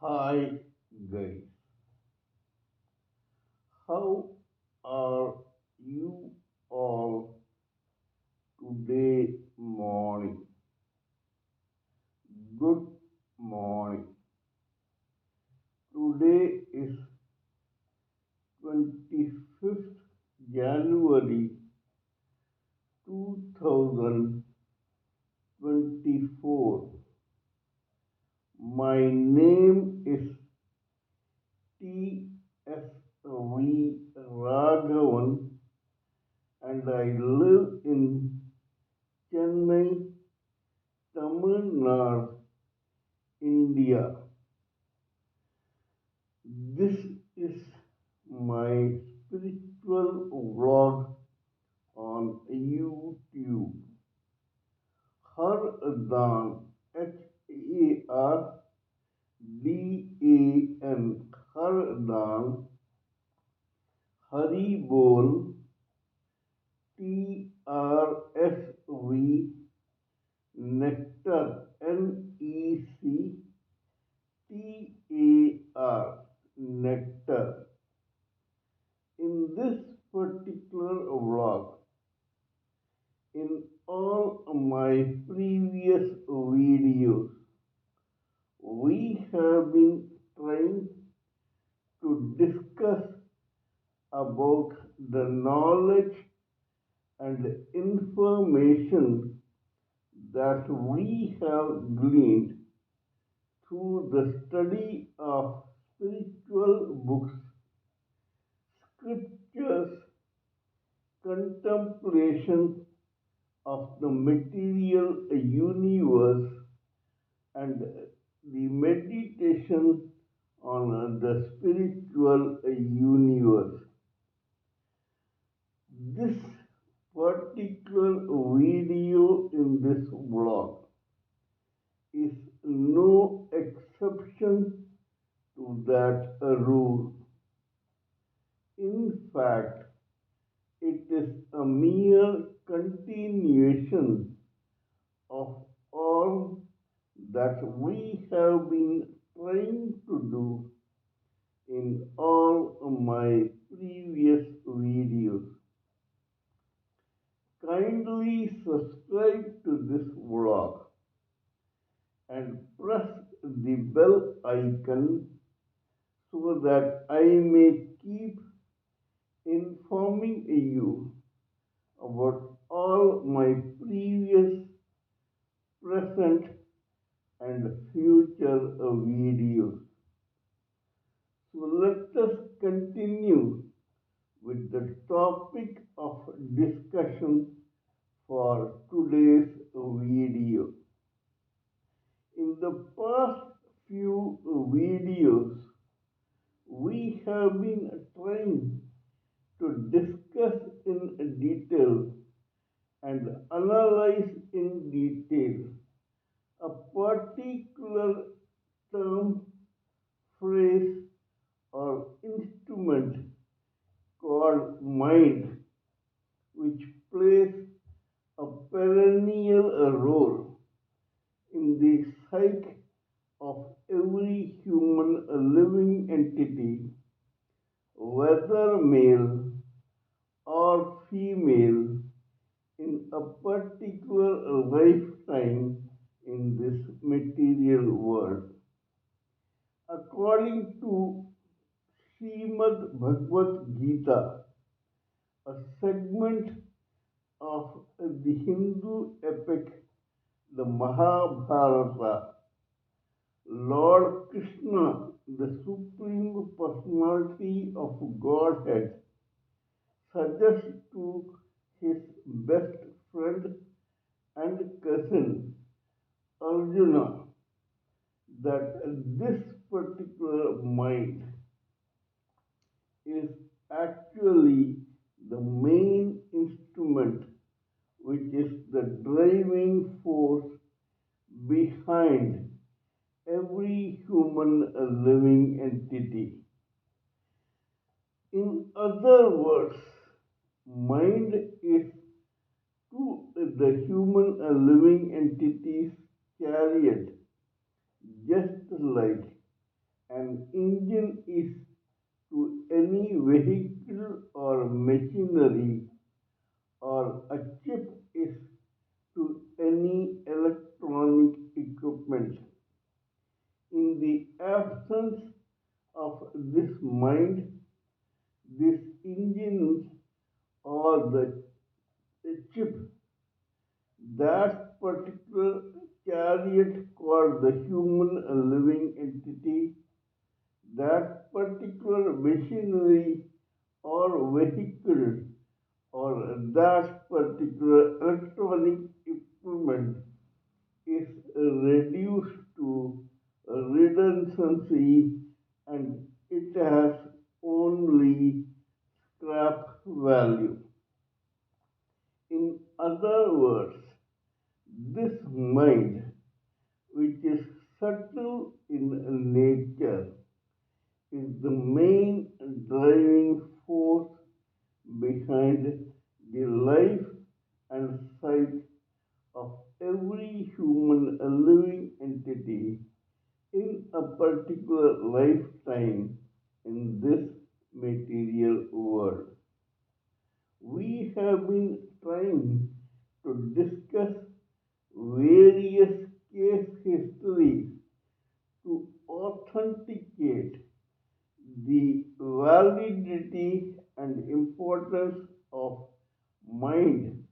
Hi guys, how are you all today morning? Good morning. Today is 25th January 2024. My name is TSV Raghavan and I live in Chennai, Tamil Nadu, India. This is my spiritual vlog on YouTube. Hardan, Hardan, Hardan, Haribol, TRSV, Nectar, NECTAR, Nectar. In this particular vlog, in all my previous videos, we have been trying to discuss about the knowledge and information that we have gleaned through the study of spiritual books, scriptures, contemplation of the material universe, and the meditation on the spiritual universe. This particular video in this vlog is no exception to that rule. In fact, it is a mere continuation of all that we have been trying to do in all my previous videos. Kindly subscribe to this vlog and press the bell icon so that I may keep informing you about all my previous, present, and future videos. So let us continue with the topic of discussion for today's video. In the past few videos, we have been trying to discuss in detail and analyze in detail a particular term, phrase, or instrument called mind, which plays a perennial role in the psyche of every human living entity, whether male or female, in a particular lifetime in this material world. According to Srimad Bhagavad Gita, a segment of the Hindu epic, the Mahabharata, Lord Krishna, the Supreme Personality of Godhead, suggests to his best friend and cousin Arjuna that this particular mind is actually the main instrument which is the driving force behind every human living entity. In other words, mind is to the human living entity's chariot, just like An engine is to any vehicle or machinery, or a chip is to any electronic equipment. In the absence of this mind, this engine or the chip, that particular chariot called the human living entity, that particular machinery or vehicle, or that particular electronic equipment is reduced to redundancy, and it has only scrap value. In other words, this mind, which is subtle in nature, is the main driving force behind the life and sight of every human living entity in a particular lifetime in this material world. We have been trying to discuss various case histories to authenticate the validity and importance of mind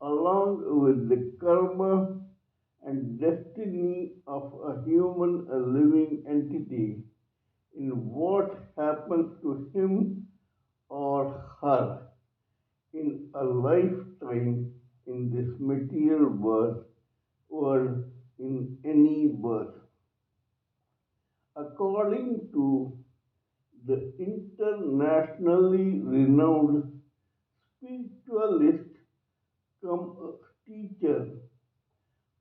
along with the karma and destiny of a human a living entity in what happens to him or her in a lifetime in this material birth or in any birth. According to the internationally renowned spiritualist come teacher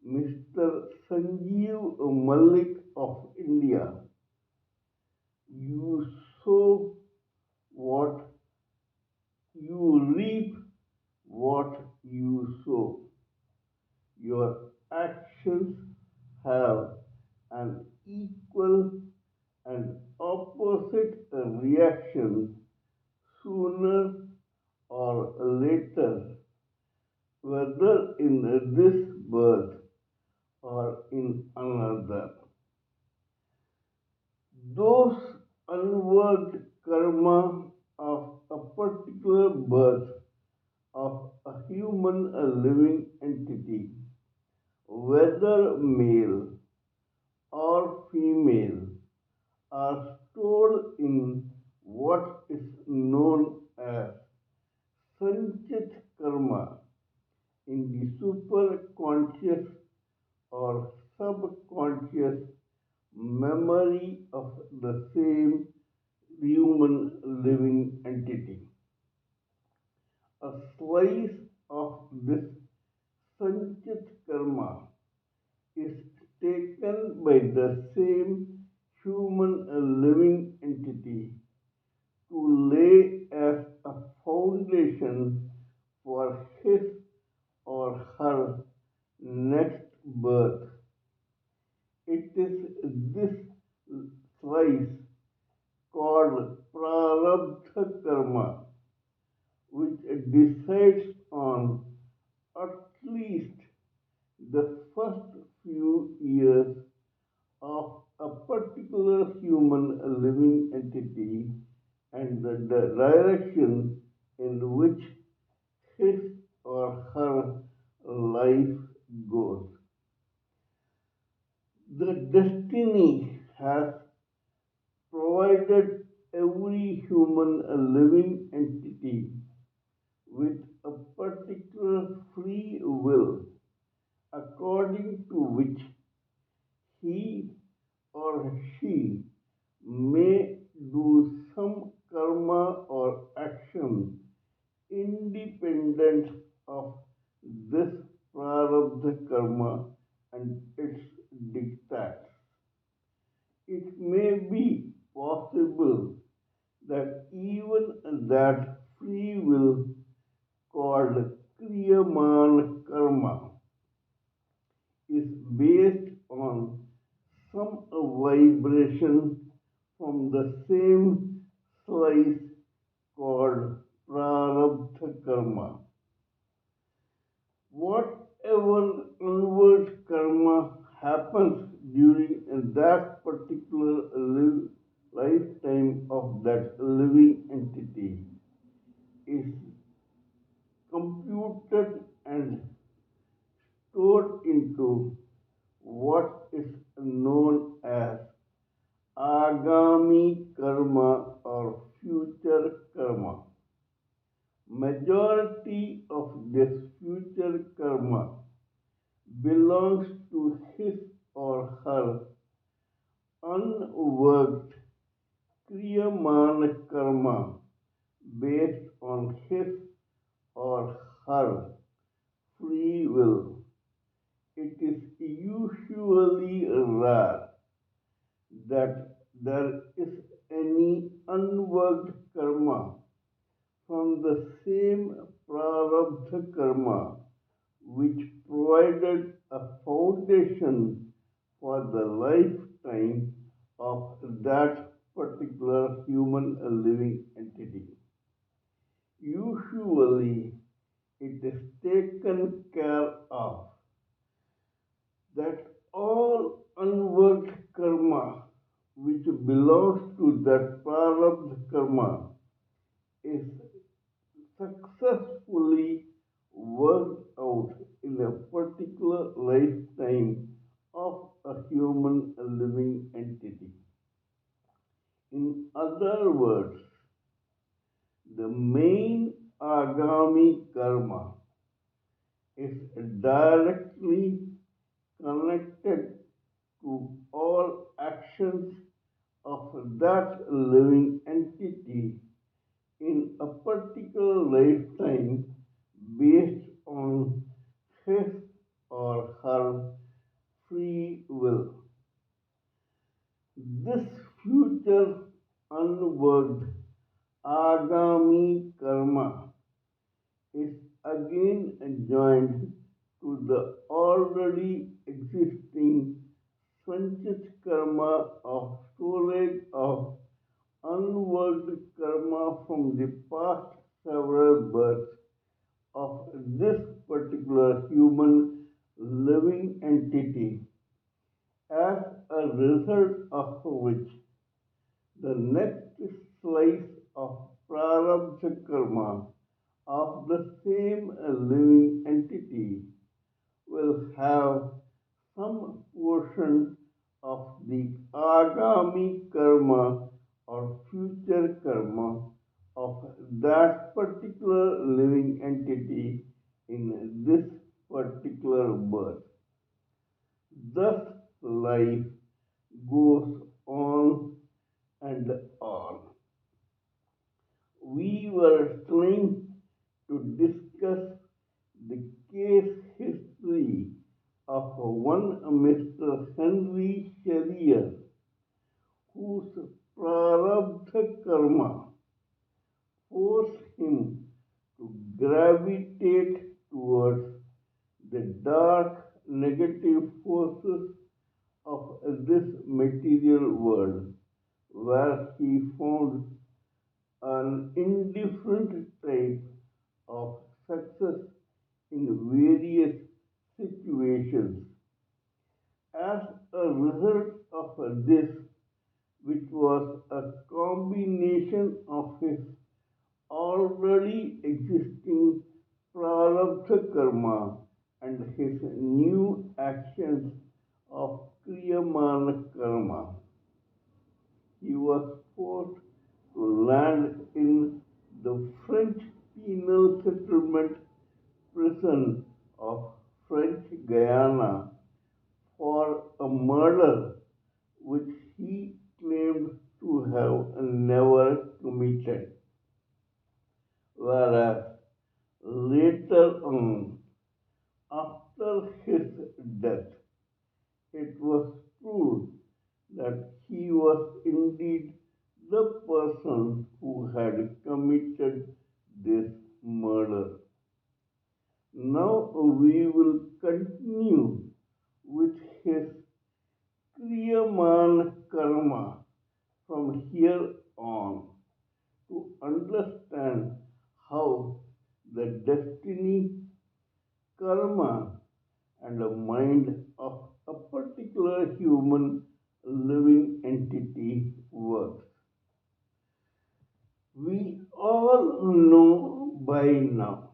Mr. Sanjeev Malik of India, you sow what you reap, what you sow. Your actions have an equal and opposite reaction sooner or later, whether in this birth or in another. Those unworked karma of a particular birth of a human a living entity, whether male or female, are stored in what is known as Sanchit karma in the superconscious or subconscious memory of the same human living entity. A slice of this Sanchit karma is taken by the same human living entity to lay as a foundation for his or her next birth. It is this slice called prarabdha karma which decides on at least the first few years of a particular human living entity and the direction in which his or her life goes. The destiny has provided every human living entity with a particular free will according to which he or she may do some karma or action independent of this prarabdha karma and its diktats. It may be possible that even that free will called kriyaman karma is based on some vibration from the same slice called prarabdha karma. Whatever onward karma happens during that particular lifetime of that living entity is computed and stored into what is known as agami karma or future karma. Majority of this future karma belongs to his or her unworked kriyamana karma based on his or her free will. It is usually rare that there is any unworked karma from the same prarabdha karma which provided a foundation for the lifetime of that particular human living entity. Usually, it is taken care of that all unworked karma which belongs to that prarabdha karma is successfully worked out in a particular lifetime of a human living entity. In other words, the main agami karma is directly connected to all actions of that living entity in a particular lifetime based on his or her free will. This future unworked agami karma is again joined to the already existing Sanchit karma of storage of unworked karma from the past several births of this particular human living entity, as a result of which the next slice of prarabdha karma of the same living entity will have some portion of the agami karma or future karma of that particular living entity in this particular birth. Thus, life goes on and on. We were trying to discuss the case history of one Mr. Henry Sherrier, whose prarabdha karma forced him to gravitate towards the dark negative forces of this material world, where he found an indifferent type of success in various situations. As a result of this, which was a combination of his already existing prarabdha karma and his new actions of kriyamana karma, he was forced to land in the French penal settlement prison of French Guiana for a murder which he claimed to have never committed. Whereas later on, after his death, it was proved that he was indeed the person who had committed this murder. Now we will continue with his Kriyaman karma from and the mind of a particular human living entity works. We all know by now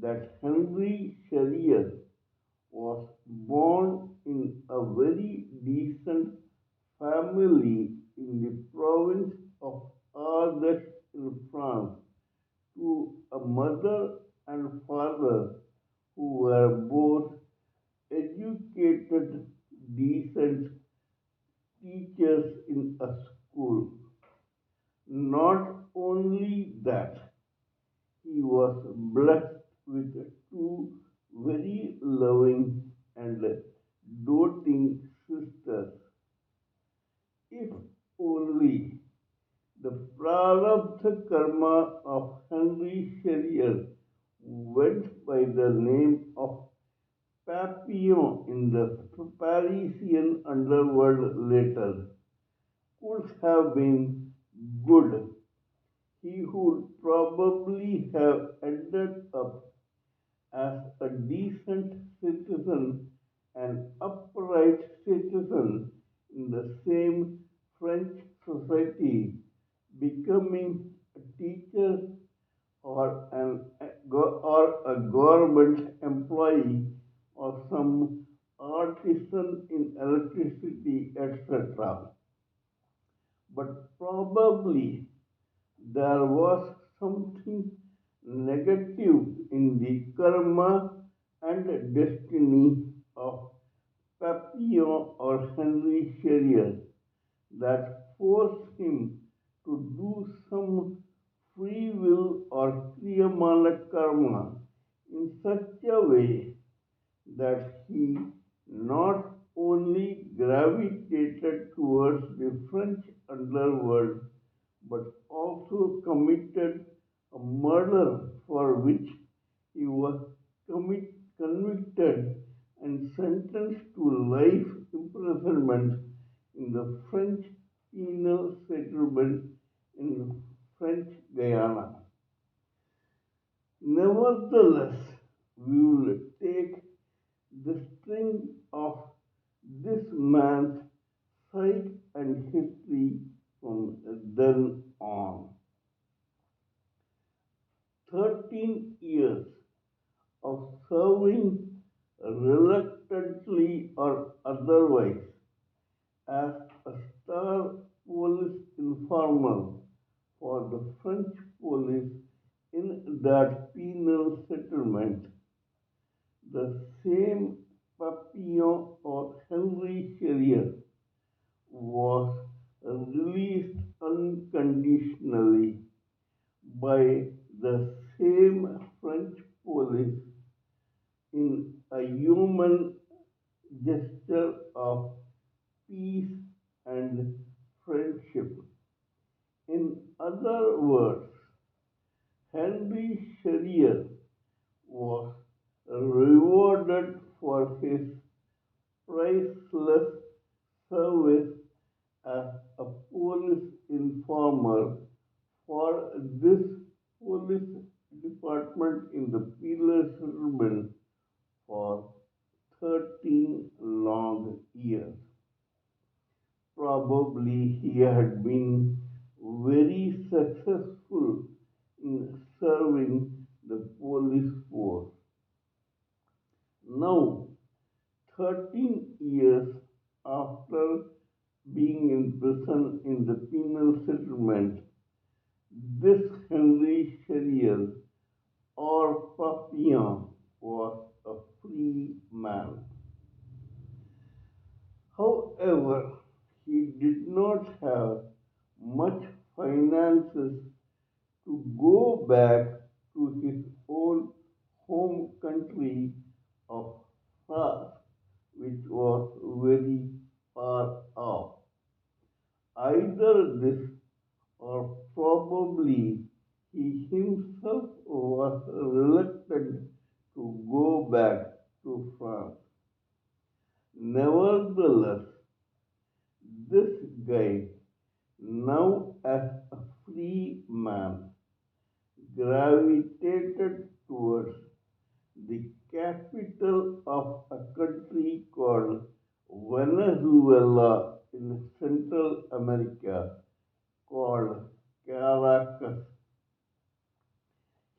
that Henry Sherrier was born in a very decent family in the province of Ardèche in France to a mother and father who were both educated, decent teachers in a school. Not only that, he was blessed with two very loving and doting sisters. If only the prarabdha karma of Henry Sherrier went by the name of Papillon in the Parisian underworld later, could have been good. He would probably have ended up as a decent citizen, an upright citizen in the same French society, becoming a teacher or a government employee or some artisan in electricity, etc. But probably there was something negative in the karma and destiny of Papillon or Henry Sherrier that forced him to do some free will or kriyamana karma in such a way that he not only gravitated towards the French underworld but also committed a murder for which he was convicted and sentenced to life imprisonment in the French penal settlement in French Guyana. Nevertheless, we will take the string of this man's psyche and history from then on. 13 years of serving reluctantly or otherwise as a star police informer for the French police in that penal settlement. The same Papillon or Henry Sherrier was released unconditionally by the same French police in a human gesture of peace and friendship. In other words, Henry Sherrier was rewarded for his priceless service as a police informer for this police department in the penal settlement for 13 long years. Probably he had been very successful in serving the police force. Now, 13 years after being in prison in the penal settlement, this Henry Sherrier or Papillon was a free man. However, he did not have much finances to go back to his own home country of France, which was very far off. Either this or probably he himself was reluctant to go back to France. Nevertheless, this guy, now as a free man, gravitated towards the capital of a country called Venezuela in Central America, called Caracas.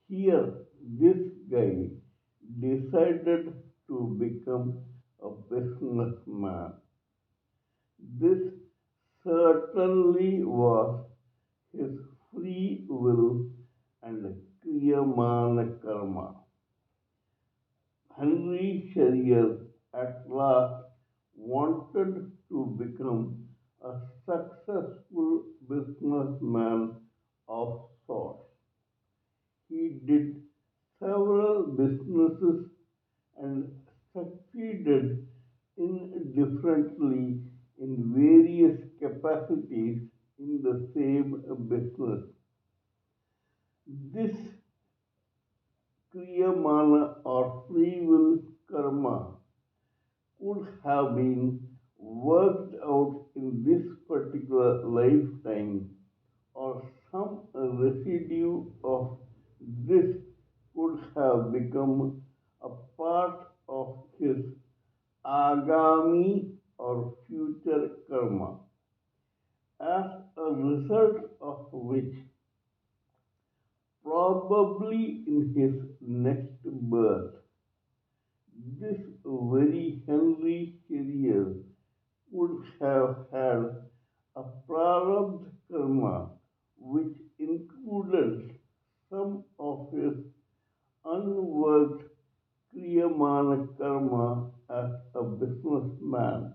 Here, this guy decided to become a businessman. This certainly was his free will and Kriyamana karma. Henry Sherrier at last wanted to become a successful businessman of sorts. He did several businesses and succeeded indifferently in various capacities in the same business. This Kriyamana or free will karma could have been worked out in this particular lifetime, or some residue of this could have become a part of his agami or future karma, as a result of which, probably in his next birth, this very Henry Carrier would have had a prarabdha karma which included some of his unworked kriyamana karma as a businessman.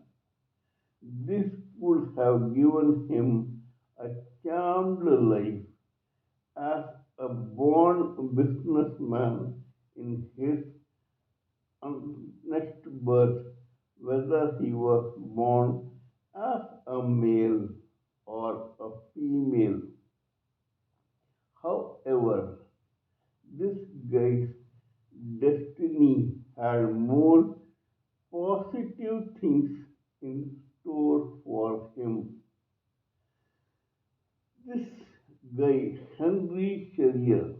This would have given him a charmed life as a born businessman in his next birth, whether he was born as a male or a female. However, this guy's destiny had more positive things in store for him. This guy, Henry Sherrier,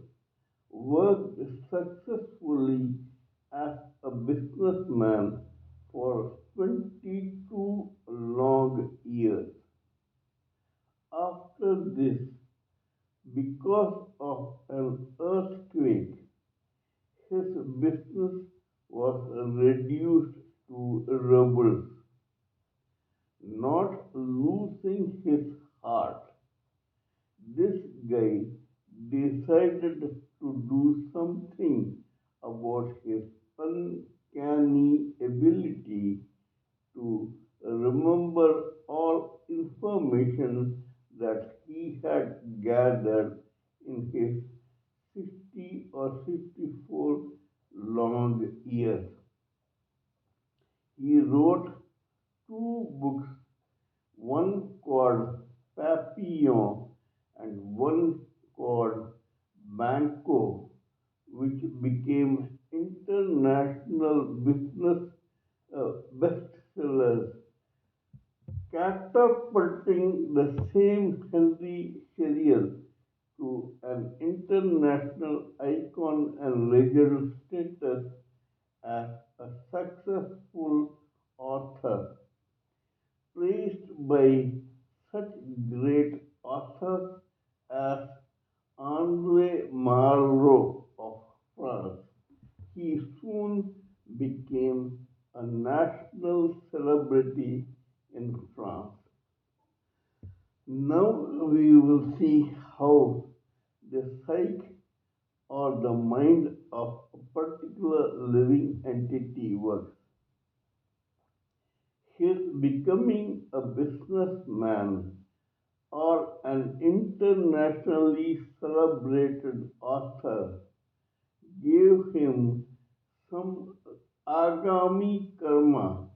worked successfully as a businessman for 22 long years. After this, because of an earthquake, his business was reduced to rubble. Not losing his heart, this guy decided to do something about his uncanny ability to remember all information that he had gathered in his 60 or 64 long years. He wrote two books, one called Papillon and one called Banco, which became international business bestsellers, catapulting the same Henry Sherrier to an international icon and legend status as a successful author, praised by such great authors as Andre Malraux of France. He soon became a national celebrity in France. Now we will see how the psyche or the mind of a particular living entity works. His becoming a businessman or an internationally celebrated author gave him some agami karma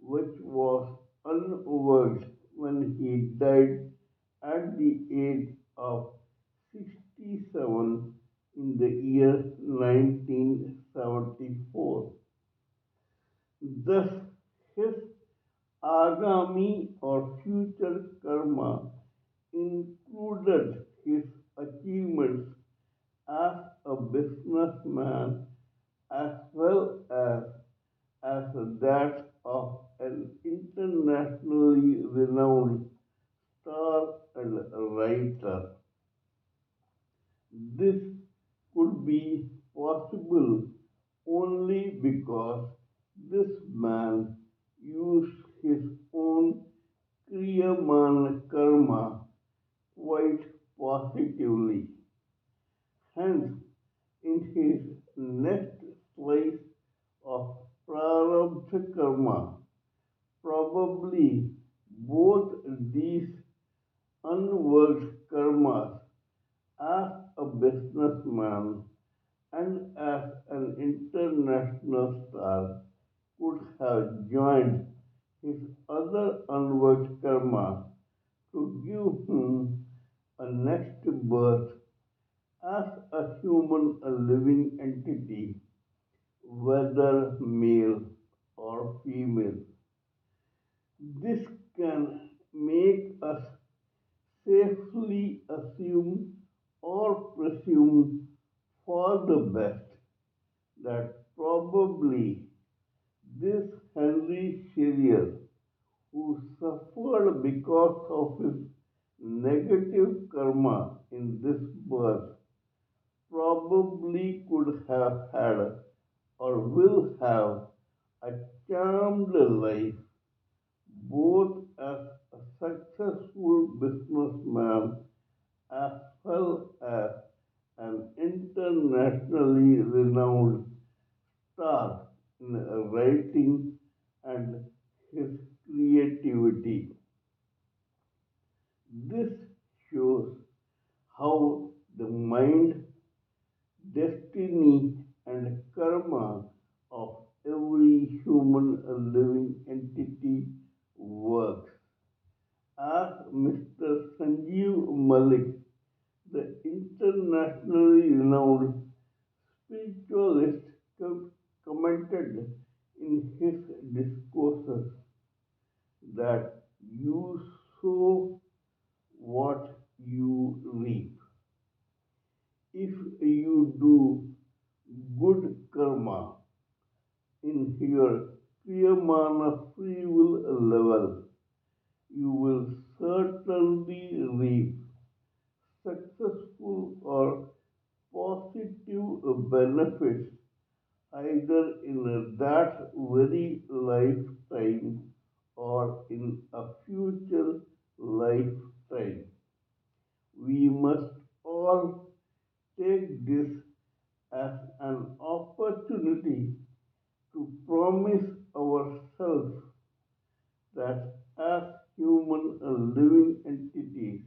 which was unworked when he died at the age of 67 in the year 1974. Thus, his agami or future karma included his achievements as a businessman as well as that of an internationally renowned star and writer. This could be possible only because this man used his own Kriyaman karma quite positively. Hence, in his next slice of Prarabdha karma, probably both these unworked karmas as a businessman and as an international star could have joined his other unworked karma to give him a next birth as a human, a living entity, whether male or female. This can make us safely assume or presume for the best that probably this Henry Shearer, who suffered because of his negative karma in this birth, probably could have had or will have a charmed life both as a successful businessman as well as an internationally renowned star in writing and his creativity. This shows how the mind, destiny, and karma of every human living entity works. As Mr. Sanjeev Malik, the internationally renowned spiritualist, commented in his discourses that you sow what you reap. If you do good karma in your Priyamana free will level, you will certainly reap successful or positive benefits either in that very lifetime or in a future lifetime. We must all take this as an opportunity to promise ourselves that as human living entities,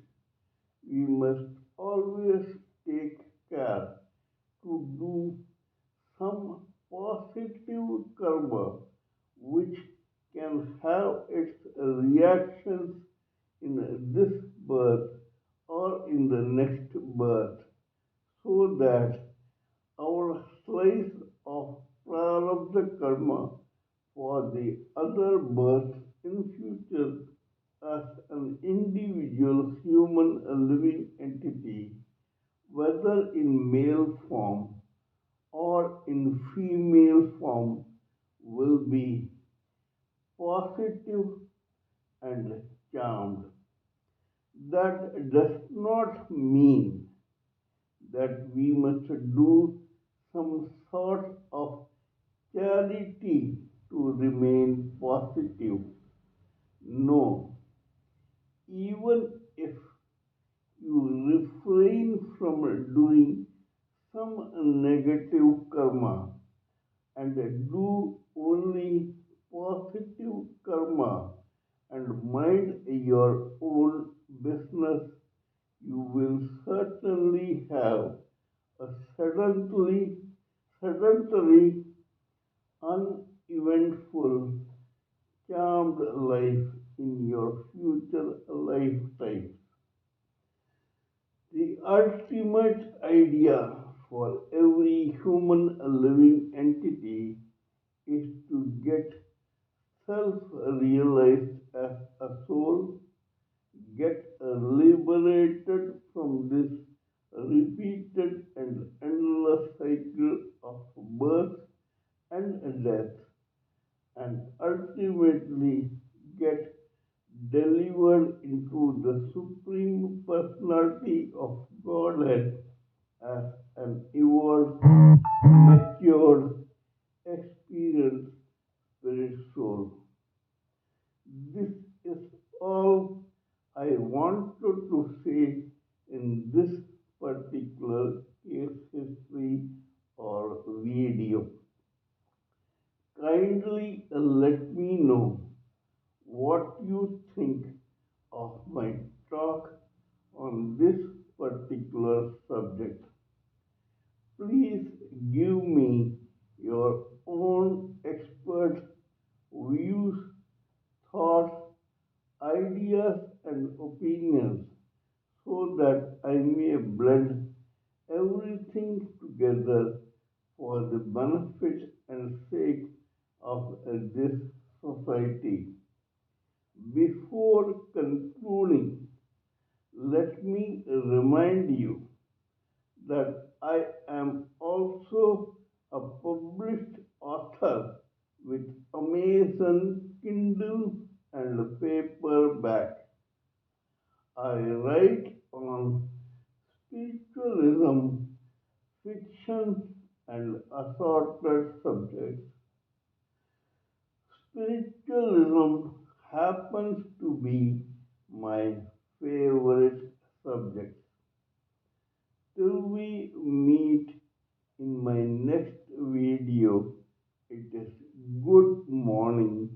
we must always take care to do some positive karma which can have its reactions in this birth or in the next birth so that our slice of prarabdha karma for the other birth in future as an individual human living entity, whether in male form or in female form, will be positive and charmed. That does not mean that we must do some sort of charity to remain positive. No, even if you refrain from doing some negative karma and do only positive karma and mind your own business, you will certainly have a sedentary, uneventful, charmed life in your future lifetime. The ultimate idea for every human living entity is to get self realized as a soul, get liberated from this repeated and endless cycle of birth and death, and ultimately get delivered into the Supreme Personality of Godhead as an evolved, matured, experienced spirit soul. This is all I wanted to say in this particular case history or video. Kindly let me know what you think of my talk on this particular subject. Please give me your own expert views, thoughts, ideas, and opinions so that I may blend everything together for the benefit and sake of this society. Before concluding, let me remind you that I am also a published author with Amazon Kindle and paperback. I write on spiritualism, fiction, and assorted subjects. Spiritualism happens to be my favorite subject. Till we meet in my next video, it is good morning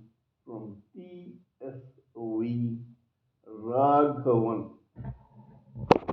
from TSV Raghavan.